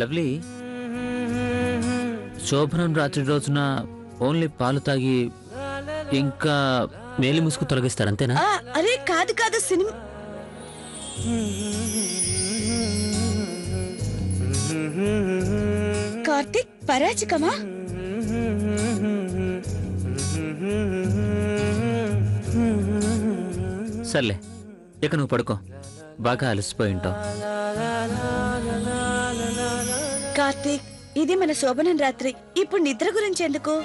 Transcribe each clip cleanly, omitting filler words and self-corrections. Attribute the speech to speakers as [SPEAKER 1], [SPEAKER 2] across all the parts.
[SPEAKER 1] Lovely, శోభనం రాత్రి రోజున ఓన్లీ పాలు తాగి ఇంకా మేలి ముసుగు తొలగిస్తారు అంతేనా?
[SPEAKER 2] అరే కాదు కాదు, సినిమా కార్తిక్ పరాచికమా?
[SPEAKER 1] సర్లే, ఇక నువ్వు పడుకో, బాగా అలసిపోయి ఉంటావు.
[SPEAKER 2] కార్తిక్, ఇది మన శోభనం రాత్రి, ఇప్పుడు నిద్ర గురించి ఎందుకు?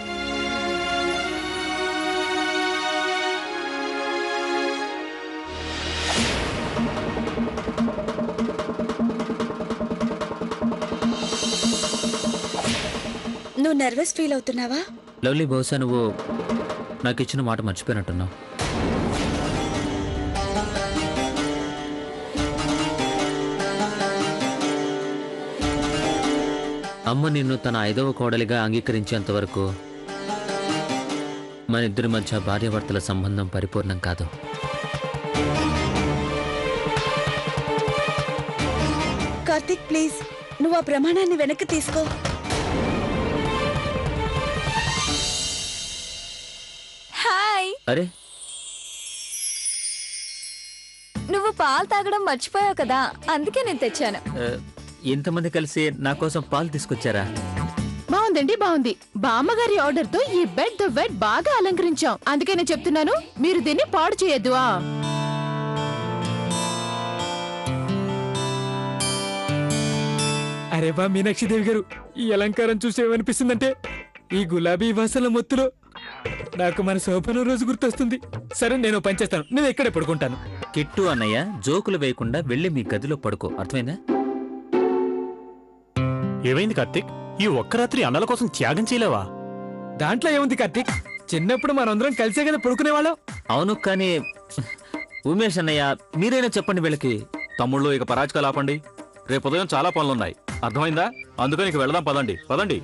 [SPEAKER 2] నువ్వు నర్వస్ ఫీల్ అవుతున్నావా?
[SPEAKER 1] లవ్లీ, బహుశా నువ్వు నాకు ఇచ్చిన మాట మర్చిపోయినట్టున్నావు. అమ్మ నిన్ను తన 5వ కోడలిగా అంగీకరించేంత వరకు మన ఇద్దరి మధ్య భార్యాభర్తల సంబంధం పరిపూర్ణం కాదు.
[SPEAKER 2] కార్తిక్ ప్లీజ్, నువ్వు ఆ ప్రమాణాన్ని వెనక్కి తీసుకో.
[SPEAKER 3] హాయ్.
[SPEAKER 1] అరే,
[SPEAKER 3] నువ్వు పాలు తాగడం మర్చిపోయావు కదా, అందుకే నేను తెచ్చాను.
[SPEAKER 1] ఇంతమంది కలిసి నా కోసం పాలు తీసుకొచ్చారా?
[SPEAKER 4] బాగుందండి, బాగుంది. బామ్మగారి ఆర్డర్ తో ఈ బెడ్ బాగా అలంకరించాం. అందుకే నేను చెప్తున్నాను, మీరు దీన్ని పాడు చేయొద్దు.
[SPEAKER 5] అరే బా మీనాక్షిదేవి గారు, ఈ అలంకారం చూసేమనిపిస్తుందంటే ఈ గులాబీ వాసన మొత్తులో నాకు మన శోభనం రోజు గుర్తొస్తుంది. సరే, నేను పనిచేస్తాను, నేను ఇక్కడే పడుకుంటాను.
[SPEAKER 1] కిట్టు అన్నయ్య, జోకులు వేయకుండా వెళ్ళి మీ గదిలో పడుకో, అర్థమైందా?
[SPEAKER 6] ఏమైంది కార్తీక్? ఈ ఒక్క రాత్రి అన్నల కోసం త్యాగం చేయలేవా?
[SPEAKER 5] దాంట్లో ఏముంది కార్తీక్, చిన్నప్పుడు మనందరం కలిసే కదా పడుకునేవాళ్ళం.
[SPEAKER 1] అవును, కానీ ఉమేష్ అన్నయ్య, మీరైనా చెప్పండి వీళ్ళకి.
[SPEAKER 7] తమ్ముళ్ళు, ఇక పరాజకాలు ఆపండి. రేపు ఉదయం చాలా పనులున్నాయి, అర్థమైందా? అందుకని ఇక వెళదాం, పదండి పదండి.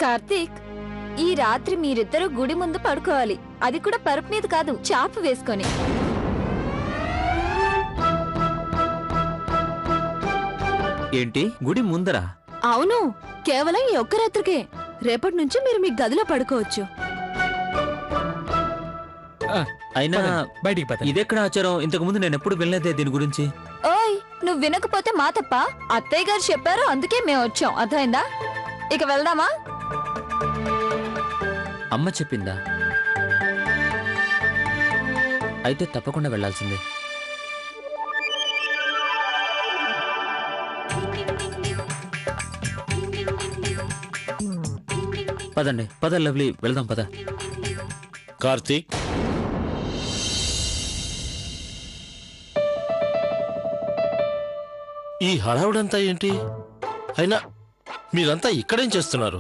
[SPEAKER 3] కార్తీక్, ఈ రాత్రి మీరిద్దరూ గుడి ముందు పడుకోవాలి. అది కూడా పరుపు మీద కాదు, చాప వేసుకొని.
[SPEAKER 1] ఏంటి, గుడి ముందరా?
[SPEAKER 4] అవును, కేవలం ఈ ఒక్క రాత్రికే. రేపటి నుంచి మీరు మీ గదిలో పడుకోవచ్చు.
[SPEAKER 1] అయినా
[SPEAKER 5] బయటికి పద.
[SPEAKER 1] ఇదెక్కడ ఆచారం? ఇంతకు ముందు నేను ఎప్పుడు వినలేదే దీని గురించి.
[SPEAKER 3] ఓయ్, నువ్వు వినకపోతే మా తప్ప. అత్తయ్య గారు చెప్పారు, అందుకే మేము వచ్చాం, అర్థమైందా? ఇక వెళ్దామా?
[SPEAKER 1] అమ్మ చెప్పిందా? అయితే తప్పకుండా వెళ్లాల్సిందే. పదండి, పద లవ్లీ, వెళ్దాం పద.
[SPEAKER 8] కార్తీక్, ఈ హడావుడంతా ఏంటి? అయినా మీరంతా ఇక్కడేం చేస్తున్నారు?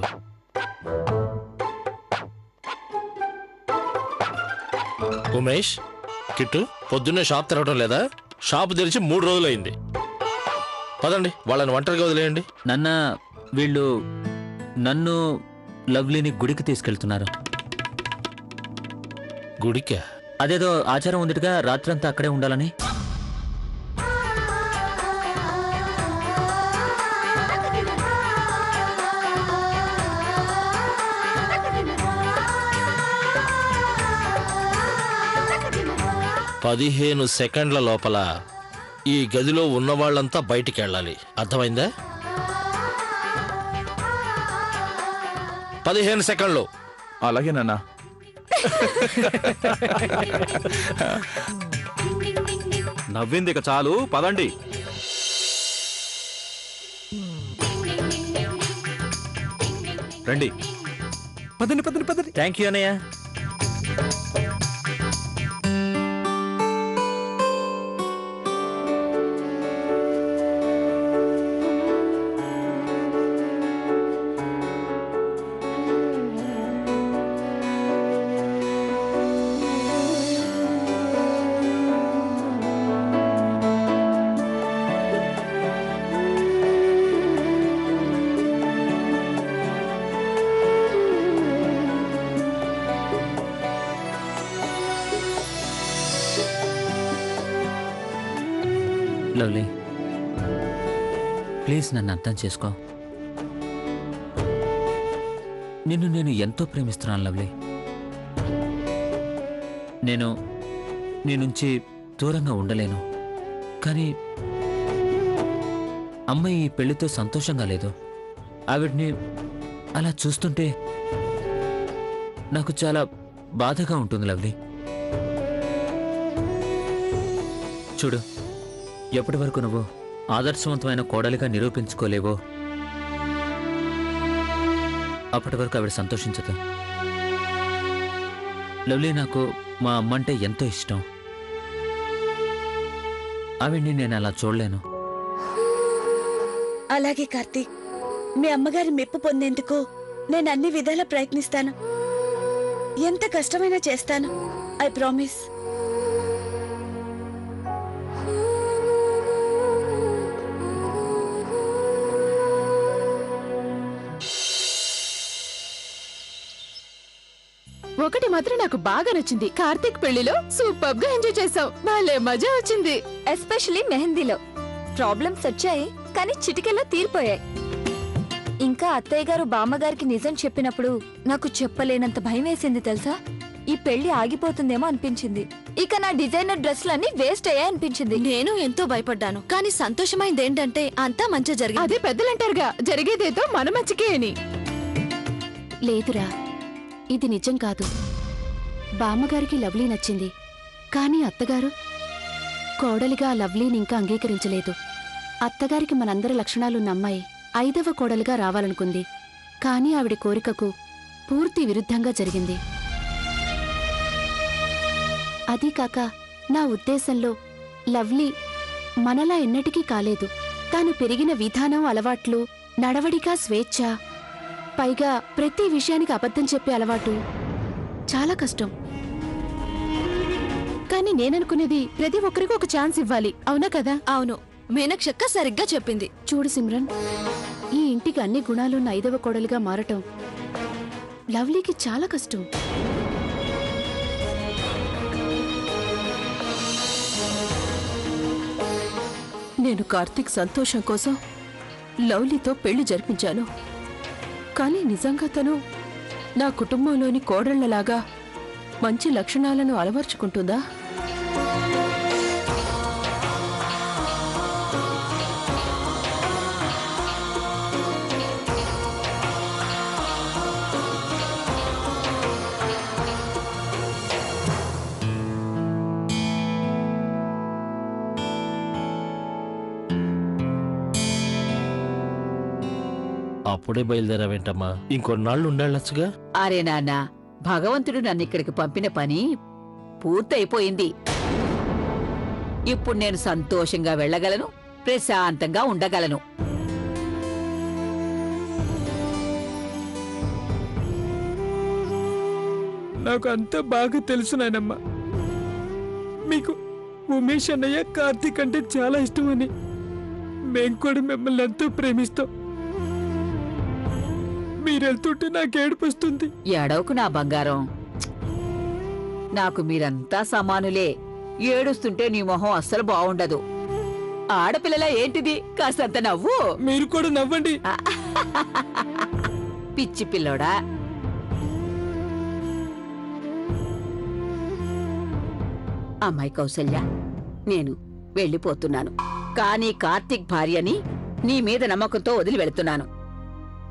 [SPEAKER 8] ఉమేష్, కిట్టు, పొద్దున్నే షాప్ తెరవడం లేదా? షాప్ తెరిచి 3 రోజులైంది. పదండి, వాళ్ళని ఒంటరిగా వదిలేయండి.
[SPEAKER 1] నాన్న, వీళ్ళు నన్ను లవ్లీని గుడికి తీసుకెళ్తున్నారు.
[SPEAKER 8] గుడికా?
[SPEAKER 1] అదేదో ఆచారం ఉందిగా, రాత్రంతా అక్కడే ఉండాలని.
[SPEAKER 8] పదిహేను సెకండ్ల లోపల ఈ గదిలో ఉన్నవాళ్లంతా బయటికి వెళ్ళాలి, అర్థమైందా? 15 సెకండ్లు.
[SPEAKER 7] అలాగే నాన్న. నవ్వింది ఇక చాలు, పదండి. రండి.
[SPEAKER 5] పదండి పదండి పదండి.
[SPEAKER 1] థ్యాంక్ యూ అన్నయ్య. లవ్లీ, ప్లీజ్ నన్ను అర్థం చేసుకో. నిన్ను నేను ఎంతో ప్రేమిస్తున్నాను లవ్లీ. నేను నీ నుంచి దూరంగా ఉండలేను. కానీ అమ్మ ఈ పెళ్లితో సంతోషంగా లేదు. ఆవిడ్ని అలా చూస్తుంటే నాకు చాలా బాధగా ఉంటుంది లవ్లీ. చూడు, ఎప్పటి వరకు నువ్వు ఆదర్శవంతమైన కోడలిగా నిరూపించుకోలేవో అప్పటి వరకు ఆవిడ సంతోషించదు. లవ్లీ, నాకు మా అమ్మంటే ఎంతో ఇష్టం. ఆవిడ్ని నేను అలా చూడలేను.
[SPEAKER 2] అలాగే కార్తీక్, మీ అమ్మగారి మెప్పు పొందేందుకు నేను అన్ని విధాలా ప్రయత్నిస్తాను. ఎంత కష్టమైనా చేస్తాను. I promise.
[SPEAKER 4] ఒకటి మాత్రం నాకు బాగా నచ్చింది. కార్తీక్ పెళ్లిలో సూపర్ గా ఎంజాయ్ చేసాం. భలే మజా వచ్చింది.
[SPEAKER 3] ఎస్పెషల్లీ మెహందీలో. ప్రాబ్లమ్స్ వచ్చాయి కానీ చిటికెల్లో తీరిపోయాయి. ఇంకా అత్తయ్య గారు బామ్మగారికి నిజం చెప్పినప్పుడు నాకు చెప్పలేనంత భయం వేసింది తెలుసా. ఈ పెళ్లి ఆగిపోతుందేమో అనిపించింది. ఇక నా డిజైనర్ డ్రెస్లన్నీ వేస్ట్ అయ్యాయి అనిపించింది.
[SPEAKER 9] నేను ఎంతో భయపడ్డాను, కానీ సంతోషమైంది ఏంటంటే అంతా మంచిగా జరిగింది.
[SPEAKER 4] అదే పెద్దలంటారుగా, జరిగేదేదో మన మంచికే అని.
[SPEAKER 9] లేదురా, ఇది నిజం కాదు. బామ్మగారికి లవ్లీ నచ్చింది, కానీ అత్తగారు కోడలిగా ఆ లవ్లీని ఇంకా అంగీకరించలేదు. అత్తగారికి మనందరి లక్షణాలున్న అమ్మాయి 5వ కోడలిగా రావాలనుకుంది, కానీ ఆవిడ కోరికకు పూర్తి విరుద్ధంగా జరిగింది. అదీ కాక నా ఉద్దేశంలో లవ్లీ మనలా ఎన్నటికీ కాలేదు. తాను పెరిగిన విధానం, అలవాట్లు, నడవడిక, స్వేచ్ఛ, పైగా ప్రతి విషయానికి అబద్ధం చెప్పే అలవాటు చాలా కష్టం.
[SPEAKER 4] కానీ నేననుకునేది ప్రతి ఒక్కరికి ఒక ఛాన్స్ ఇవ్వాలి. అవునా కదా?
[SPEAKER 9] అవును, మీనక్షక్క సరిగ్గా చెప్పింది.
[SPEAKER 4] చూడు సిమ్రన్, ఈ ఇంటికి అన్ని గుణాలున్న 5వ కోడలిగా మారటం లవ్లీకి చాలా కష్టం.
[SPEAKER 9] నేను కార్తీక్ సంతోషం కోసం లవ్లీతో పెళ్లి జరిపించాను, కానీ నిజంగా తను నా కుటుంబంలోని కోడళ్లలాగా మంచి లక్షణాలను అలవర్చుకుంటుందా?
[SPEAKER 8] అప్పుడే బయలుదేరావేంటమ్మా? ఇంకొన్నాళ్ళు ఉండేళ్ళొచ్చుగా.
[SPEAKER 10] అరే నాన్న, భగవంతుడు నన్ను ఇక్కడికి పంపిన పని పూర్తయిపోయింది. ఇప్పుడు నేను సంతోషంగా వెళ్ళగలను, ప్రశాంతంగా ఉండగలను.
[SPEAKER 5] నాకు అంతా బాగా తెలుసు నాయనమ్మ. మీకు ఉమేష్ అన్నయ్య కార్తీక్ అంటే చాలా ఇష్టమని. మేం కూడా మిమ్మల్ని ఎంతో ప్రేమిస్తాం. మీరెళ్తుంటే నాకు ఏడుపు వస్తుంది.
[SPEAKER 10] ఏడవకు నా బంగారం, నాకు మీరంతా సమానులే. ఏడుస్తుంటే నీ మొహం అస్సలు బావుండదు. ఆడపిల్లలా ఏంటిది, కాస్తంత నవ్వు.
[SPEAKER 5] మీరు కూడా నవ్వండి.
[SPEAKER 10] పిచ్చి పిల్లోడా. అమ్మాయి కౌసల్య, నేను వెళ్ళిపోతున్నాను, కానీ కార్తీక్ భార్యని నీ మీద నమ్మకంతో వదిలి వెళుతున్నాను.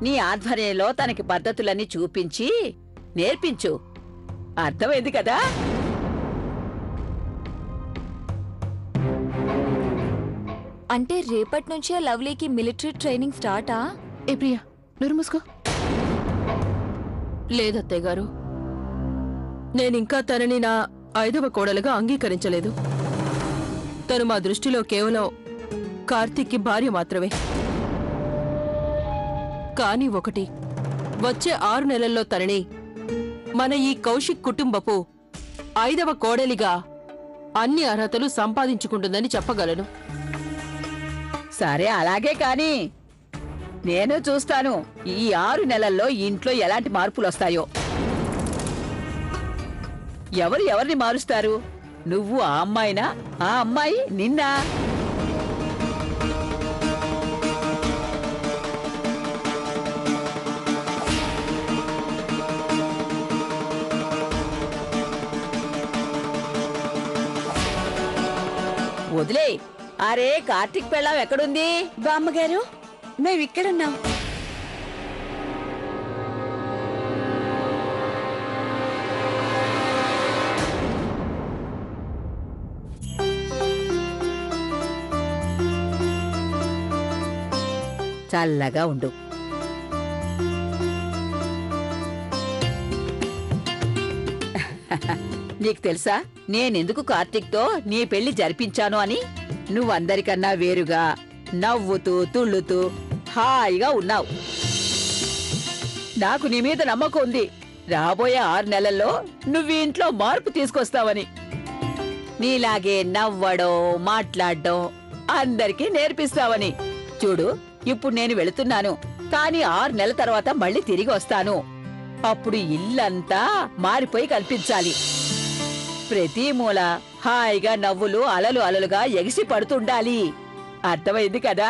[SPEAKER 10] నీ ఆధ్వర్యంలో తనకి పద్ధతులన్నీ చూపించి నేర్పించు. అర్థమైంది కదా?
[SPEAKER 3] అంటే రేపటి నుంచే లవ్లీకి మిలిటరీ ట్రైనింగ్ స్టార్టా?
[SPEAKER 4] ఏ ప్రియా, నోరు మూసుకో.
[SPEAKER 9] లేదత్తయ్య గారు, నేనింకా తనని నా 5వ కోడలుగా అంగీకరించలేదు. తను మా దృష్టిలో కేవలం కార్తీక్కి భార్య మాత్రమే. కానీ ఒకటి, వచ్చే 6 నెలల్లో తనని మన ఈ కౌశిక్ కుటుంబపు 5వ కోడలిగా అన్ని అర్హతలు సంపాదించుకుంటుందని చెప్పగలను.
[SPEAKER 10] సరే, అలాగే కాని నేను చూస్తాను ఈ 6 నెలల్లో ఇంట్లో ఎలాంటి మార్పులొస్తాయో. ఎవరు ఎవరిని మారుస్తారు? నువ్వు ఆ అమ్మాయినా, ఆ అమ్మాయి నిన్నా? వదిలే. అరే కార్తీక్ పెళ్ళాం ఎక్కడుంది?
[SPEAKER 2] బామ్మగారు మేమిక్కడున్నాం.
[SPEAKER 10] చల్లగా ఉండు. నీకు తెలుసా నేనెందుకు కార్తీక్తో నీ పెళ్లి జరిపించాను అని? నువ్వందరికన్నా వేరుగా నవ్వుతూ తుళ్ళుతూ హాయిగా ఉన్నావు. నాకు నీ మీద నమ్మకం ఉంది. రాబోయే 6 నెలల్లో నువ్వు ఇంట్లో మార్పు తీసుకొస్తావని. నీలాగే నవ్వడం మాట్లాడడం అందరికీ నేర్పిస్తావని. చూడు, ఇప్పుడు నేను వెళుతున్నాను, కానీ 6 నెలల తర్వాత మళ్ళీ తిరిగి వస్తాను. అప్పుడు ఇల్లంతా మారిపోయి కనిపించాలి. ప్రతి మూల హాయిగా నవ్వులు అలలు అలలుగా ఎగిసి పడుతుండాలి. అర్థమైంది కదా?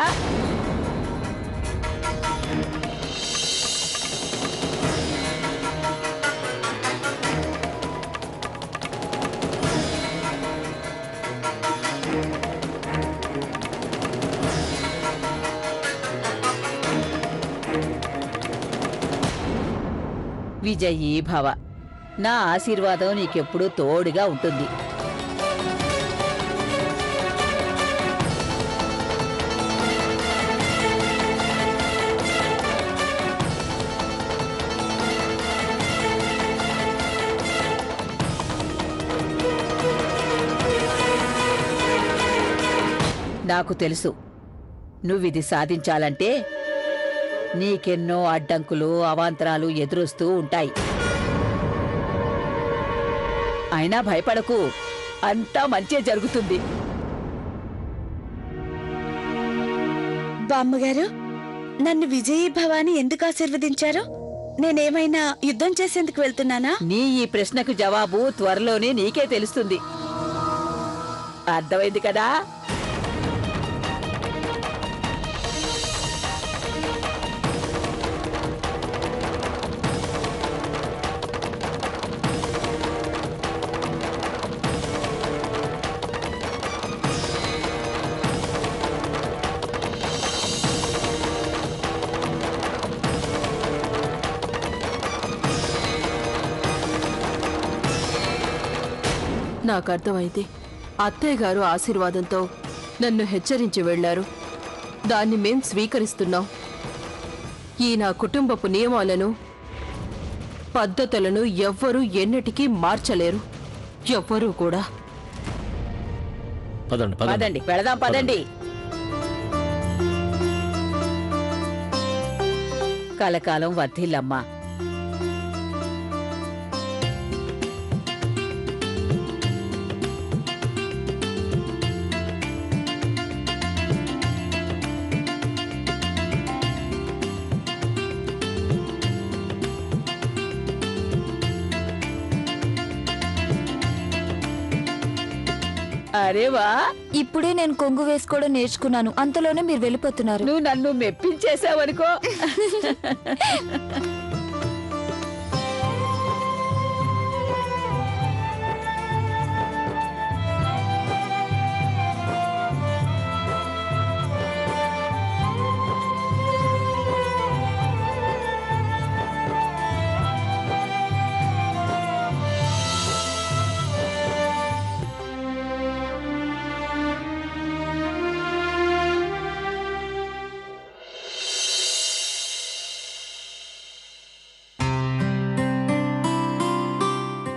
[SPEAKER 10] విజయీ భవ. నా ఆశీర్వాదం నీకెప్పుడూ తోడుగా ఉంటుంది. నాకు తెలుసు, నువ్విది సాధించాలంటే నీకెన్నో అడ్డంకులు అవాంతరాలు ఎదురొస్తూ ఉంటాయి. అయినా భయపడకు, అంతా మంచే జరుగుతుంది.
[SPEAKER 2] బామ్మగారు నన్ను విజయీ భవాని ఎందుకు ఆశీర్వదించారు? నేనేమైనా యుద్ధం చేసేందుకు వెళ్తున్నానా?
[SPEAKER 10] నీ ఈ ప్రశ్నకు జవాబు త్వరలోనే నీకే తెలుస్తుంది. అర్థమైంది కదా?
[SPEAKER 4] నాకు అర్థమైంది. అత్తయ్య గారు ఆశీర్వాదంతో నన్ను హెచ్చరించి వెళ్లారు. దాన్ని మేం స్వీకరిస్తున్నాం. ఈ నా కుటుంబపు నియమాలను పద్ధతులను ఎవ్వరూ ఎన్నటికీ మార్చలేరు. ఎవ్వరూ కూడా.
[SPEAKER 8] పదండి పదండి.
[SPEAKER 10] పదండి, వెళదాం పదండి. కలకాలం వర్ధిల్లమ్మా. అరేవా,
[SPEAKER 3] ఇప్పుడే నేను కొంగు వేసుకోవడం నేర్చుకున్నాను, అంతలోనే మీరు వెళ్ళిపోతున్నారు.
[SPEAKER 10] నువ్వు నన్ను మెప్పించేసావనుకో.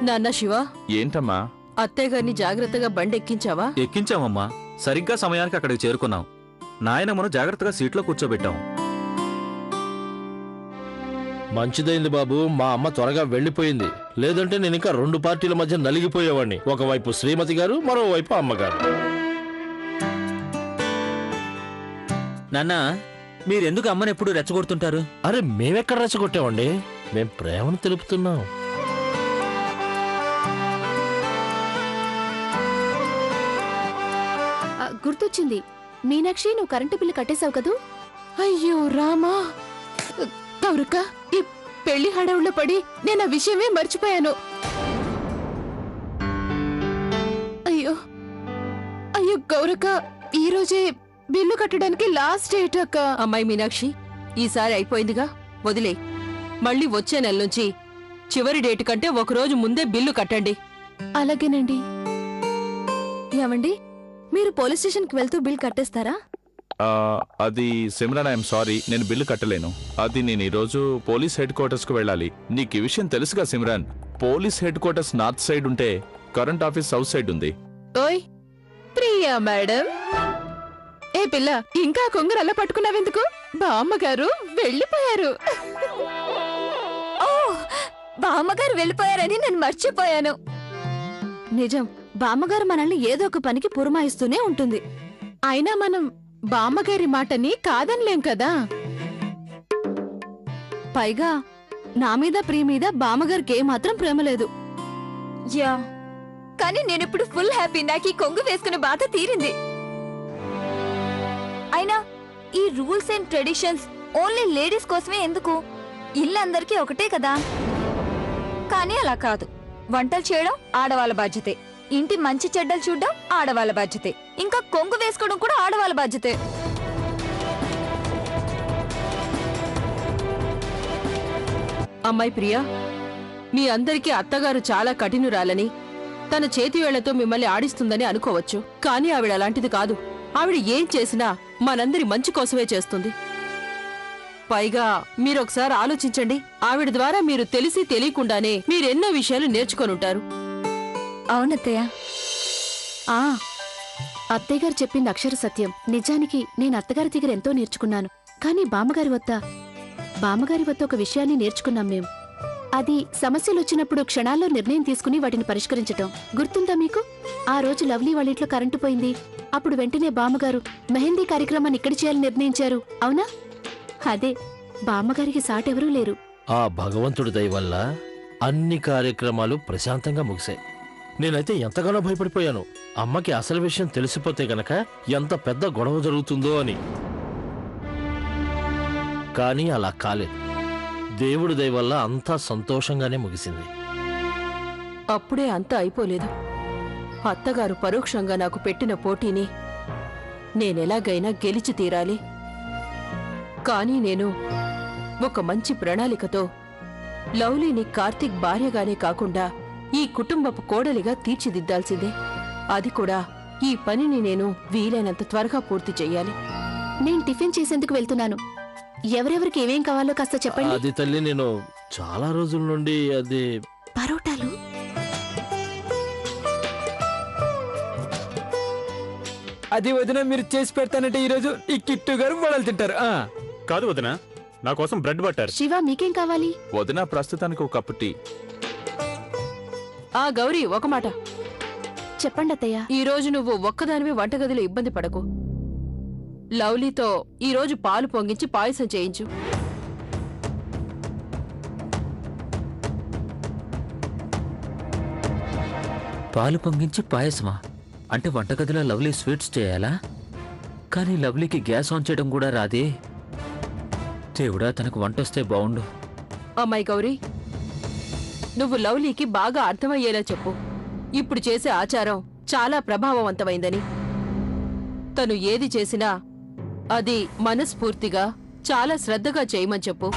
[SPEAKER 4] నాన్న శివ,
[SPEAKER 7] ఏంటమ్మా?
[SPEAKER 4] అత్తయ్య గారిని జాగ్రత్తగా బండెక్కించావా?
[SPEAKER 7] ఎక్కించామమ్మా. సరిగ్గా సమయానికి అక్కడికి చేరుకున్నాం. నాయనమ్మను జాగ్రత్తగా సీట్లో కూర్చోబెట్టాం.
[SPEAKER 8] మంచిదైంది బాబు, మా అమ్మ త్వరగా వెళ్ళిపోయింది. లేదంటే నేను ఇంకా 2 పార్టీల మధ్య నలిగిపోయేవాడిని. ఒకవైపు శ్రీమతి గారు, మరోవైపు అమ్మగారు.
[SPEAKER 1] నాన్న, మీరెందుకు అమ్మని ఎప్పుడు రెచ్చగొడుతుంటారు?
[SPEAKER 8] అరే మేమెక్కడ రెచ్చగొట్టామండి? మేం ప్రేమను తెలుపుతున్నాం.
[SPEAKER 9] గుర్తొచ్చింది, మీనాక్షి, నువ్వు కరెంటు బిల్లు కట్టేశావు కదూ?
[SPEAKER 4] అయ్యో రామా, కౌరక్క, ఈ పెళ్లి హడావుల్లో పడి నేను ఆ విషయమే మర్చిపోయాను. అయ్యో అయ్యో గౌరక్క, ఈ రోజే బిల్లు కట్టడానికి లాస్ట్ డేట్ అక్క.
[SPEAKER 11] అమ్మాయి మీనాక్షి, ఈసారి అయిపోయిందిగా, వదిలే. మళ్ళీ వచ్చే నెల నుంచి చివరి డేట్ కంటే ఒకరోజు ముందే బిల్లు కట్టండి.
[SPEAKER 4] అలాగేనండి.
[SPEAKER 3] ఏమండి, మీరు పోలీస్ స్టేషన్కి వెళ్తూ బిల్ కట్టేస్తారా?
[SPEAKER 7] అది సిమ్రన్, ఐఎమ్ సారీ, నేను బిల్లు కట్టలేను. అది నేను ఈరోజు పోలీస్ హెడ్ క్వార్టర్స్ కు వెళ్ళాలి. నీకు ఈ విషయం తెలుసుగా Simran? Police head quarters north side ఉంటే కరెంట్ ఆఫీస్ సౌత్ సైడ్ ఉంది.
[SPEAKER 4] ఓయ్ ప్రియా మేడం, ఏ పిల్ల, ఇంకా కొంగరు అలా పట్టుకున్నావెందుకు? బామ్మగారు వెళ్ళిపోయారు.
[SPEAKER 3] ఓ, బామ్మగారు వెళ్ళిపోయారని నేను మర్చిపోయాను. నిజం, బామ్మగారు మనల్ని ఏదో ఒక పనికి పురమాయిస్తూనే ఉంటుంది.
[SPEAKER 4] అయినా మనం బామ్మగారి మాటని కాదనిలేం కదా.
[SPEAKER 3] పైగా నా మీద ప్రియ మీద బామ్మగారికి ఏమాత్రం ప్రేమ లేదు. యా, కానీ నేనిప్పుడు ఫుల్ హ్యాపీ. నాకు ఈ కొంగు వేసుకునే బాధ తీరింది. అయినా ఈ rules and traditions only ladies కోసమే ఎందుకు? ఇల్లందరికీ ఒకటే కదా. కానీ అలా కాదు. వంటలు చేయడం ఆడవాళ్ళ బాధ్యతే, ఇంటి మంచి చెడ్డలు చూడడం ఆడవాళ్ళ బాధ్యతే, ఇంకా కొంగు వేసుకోవడం కూడా ఆడవాళ్ళ బాధ్యతే.
[SPEAKER 11] అమ్మాయి ప్రియా, మీ అందరికీ అత్తగారు చాలా కఠినురాలని, తన చేతివేళ్లతో మిమ్మల్ని ఆడిస్తుందని అనుకోవచ్చు. కానీ ఆవిడ అలాంటిది కాదు. ఆవిడ ఏం చేసినా మనందరి మంచి కోసమే చేస్తుంది. పైగా మీరొకసారి ఆలోచించండి, ఆవిడ ద్వారా మీరు తెలిసి తెలియకుండానే మీరెన్నో విషయాలు నేర్చుకొనుంటారు.
[SPEAKER 3] అవునత్తయ్య.
[SPEAKER 9] అత్తయ్య గారు చెప్పింది అక్షర సత్యం. నిజానికి నేను అత్తగారి దగ్గర ఎంతో నేర్చుకున్నాను. కానీ బామ్మగారి వద్ద ఒక విషయాన్ని నేర్చుకున్నాం మేం. అది సమస్యలొచ్చినప్పుడు క్షణాల్లో నిర్ణయం తీసుకుని వాటిని పరిష్కరించటం. గుర్తుందా మీకు? ఆ రోజు లవ్లీ వాళ్ళింట్లో కరెంటు పోయింది. అప్పుడు వెంటనే బామ్మగారు మెహందీ కార్యక్రమాన్ని ఇక్కడ చేయాలని నిర్ణయించారు. అవునా? అదే, బామ్మగారికి సాటెవరూ లేరు.
[SPEAKER 8] ఆ భగవంతుడి దయ వల్ల అన్ని కార్యక్రమాలు ప్రశాంతంగా ముగిశాయి. నేనైతే ఎంతగానో భయపడిపోయాను, అమ్మకి అసలు విషయం తెలిసిపోతే గనక ఎంత పెద్ద గొడవ జరుగుతుందో అని. కానీ అలా కాలేదు. దేవుడి దయ వల్ల అంతా సంతోషంగానే ముగిసింది.
[SPEAKER 11] అప్పుడే అంతా అయిపోలేదు. అత్తగారు పరోక్షంగా నాకు పెట్టిన పోటీని నేనెలాగైనా గెలిచి తీరాలి. కానీ నేను ఒక మంచి ప్రణాళికతో లవ్లీని కార్తీక్ భార్యగానే కాకుండా ఈ కుటుంబపు కోడలిగా తీర్చిదిద్దాల్సిందే. అది కూడా ఈ పనిని నేను వీలైనంత త్వరగా పూర్తి చెయ్యాలి.
[SPEAKER 9] నేను టిఫిన్ చేసేందుకు వెళ్తున్నాను. ఎవరెవరికి ఏమేం కావాలో కాస్త చెప్పండి.
[SPEAKER 8] అది తల్లి, నేను చాలా రోజుల నుండి అది
[SPEAKER 9] పరోటాలు.
[SPEAKER 5] అది వదిన, మీరు చేసి పెడతానంటే ఈరోజు ఈ కిట్టు గారు వడలు తింటారు.
[SPEAKER 6] కాదు వదిన, నా కోసం బ్రెడ్ బట్టర్.
[SPEAKER 9] శివ, మీకేం కావాలి?
[SPEAKER 7] వదిన, ప్రస్తుతానికి ఒక కప్పు టీ.
[SPEAKER 11] ఆ గౌరీ, ఒక మాట
[SPEAKER 9] చెప్పండి అత్తయ్య.
[SPEAKER 11] ఈ రోజు నువ్వు ఒక్కదానివి వంటగదిలో ఇబ్బంది పడకు. లవ్లీతో ఈ రోజు పాలు పొంగించి పాయసం చేయించు.
[SPEAKER 1] పాలు పొంగించి పాయసమా? అంటే వంటగదిలో లవ్లీ స్వీట్స్ చేయాలా? కానీ లవ్లీకి గ్యాస్ ఆన్ చేయడం కూడా రాదే. దేవుడా, తనకు వంట వస్తే బావుండు.
[SPEAKER 11] అమ్మాయి గౌరీ, నువ్వు లవ్లీకి బాగా అర్థమయ్యేలా చెప్పు. ఇప్పుడు చేసే ఆచారం చాలా ప్రభావవంతమైందని. తను ఏది చేసినా అది మనస్ఫూర్తిగా చాలా శ్రద్ధగా చేయమని చెప్పు.